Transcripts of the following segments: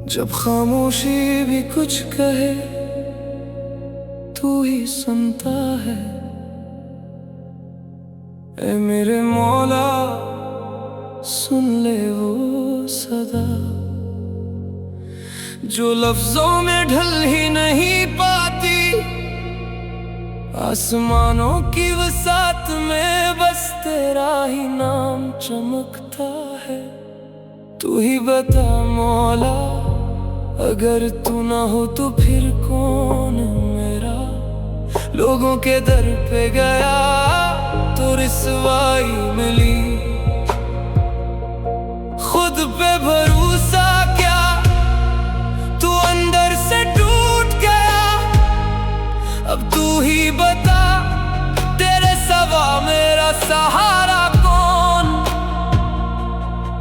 जब खामोशी भी कुछ कहे तू ही सुनता है। ऐ मेरे मौला सुन ले वो सदा जो लफ्जों में ढल ही नहीं पाती। आसमानों की वसात में बस तेरा ही नाम चमकता है। तू ही बता मौला अगर तू ना हो तो फिर कौन मेरा। लोगों के दर पे गया तो रिसवाई मिली। खुद पे भरोसा क्या तू अंदर से टूट गया। अब तू ही बता तेरे सिवा मेरा सहारा कौन।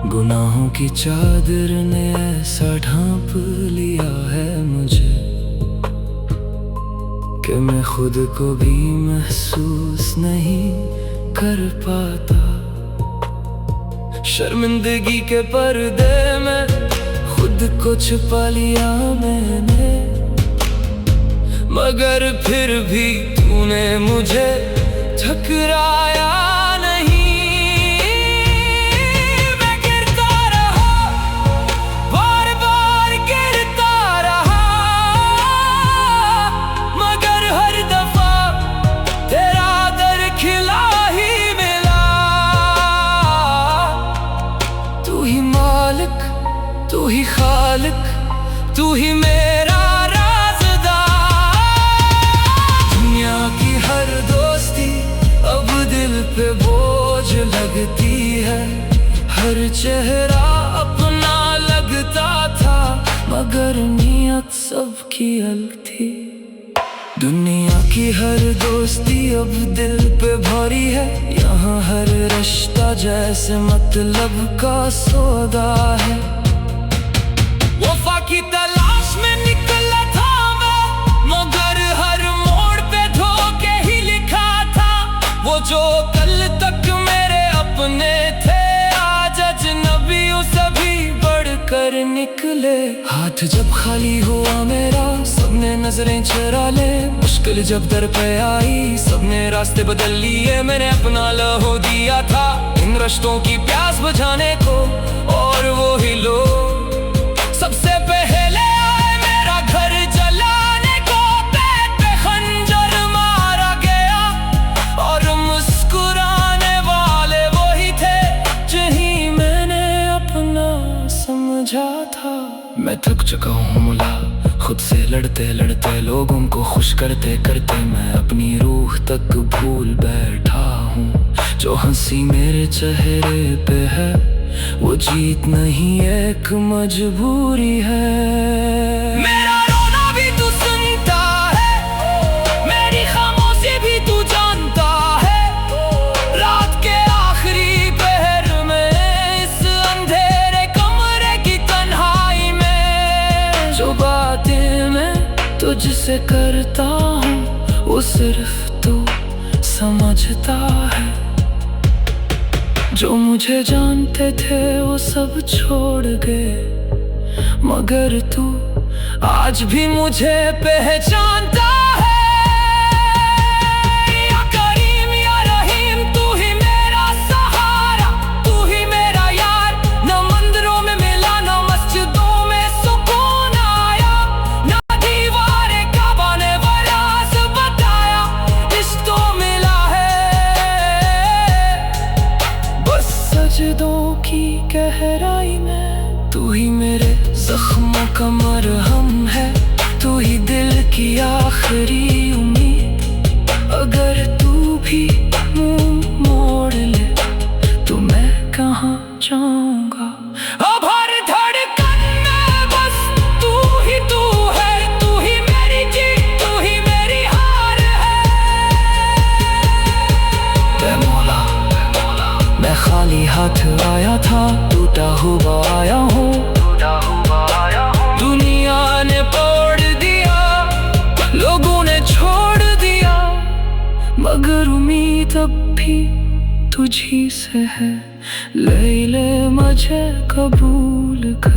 गुनाहों की चादर ने ऐसा ढांप लिया है मुझे कि मैं खुद को भी महसूस नहीं कर पाता। शर्मिंदगी के पर्दे में खुद को छुपा लिया मैंने, मगर फिर भी तूने मुझे ठुकराया नहीं। मैं गिरता रहा, बार बार गिरता रहा, मगर हर दफा तेरा दर खिला ही मिला। तू ही मालिक, तू ही खालिक, तू ही मेरा हर दोस्ती अब दिल पे बोझ लगती है। हर चेहरा अपना लगता था मगर नीयत सबकी अलग थी। दुनिया की हर दोस्ती अब दिल पे भारी है। यहाँ हर रिश्ता जैसे मतलब का सौदा है। वफा की तलाश में निकला था मैं, मगर हर वो जो कल तक मेरे अपने थे आज अजनबियों से भी बढ़कर निकले। हाथ जब खाली हुआ मेरा सबने नजरें चुरा ले। मुश्किल जब दर पे आई सबने रास्ते बदल लिए। मैंने अपना लहू दिया था इन रिश्तों की प्यास बुझाने को, और वो ही लोग सबसे पहले आए मेरा घर जलाने को। पेट पे खंजर मारा गया और मुस्कुराने वाले वही थे जिन्हीं मैंने अपना समझा था। मैं थक चुका हूँ मुला खुद से लड़ते लड़ते, लोगों को खुश करते करते मैं अपनी रूह तक भूल बैठा हूँ। जो हंसी मेरे चेहरे पे है वो जीत नहीं एक मजबूरी है। मेरा रोना भी तू सुनता है, मेरी खामोशी भी तू जानता है। रात के आखिरी पहर में इस अंधेरे कमरे की तन्हाई में जो बातें मैं तुझसे करता हूँ वो सिर्फ तू समझता है। जो मुझे जानते थे वो सब छोड़ गए, मगर तू आज भी मुझे पहचानता है। या करीम या रहीम तू ही मेरा सहारा, तू ही मेरा यार। न मंदिरों में मिला न मस्जिदों में सुकून आया, न दीवारे काबा ने वरास बताया इश्क तो मिला है। बस सजदों की गहराई में तू ही मेरे जख्मों का मरहम है। तू ही दिल की आखिरी उम्मीद, अगर तू भी मुंह मोड़ ले तो मैं कहाँ जाऊंगा। अब हर धड़कन में बस तू ही है, तू ही मेरी जीत, तू ही मेरी हार है। ऐ मौला मैं खाली हाथ आया था, टूटा हुआ आया हूँ। दुनिया ने तोड़ दिया, लोगों ने छोड़ दिया, मगर उम्मीद अब भी तुझी से है। ले ले मुझे कबूल कर।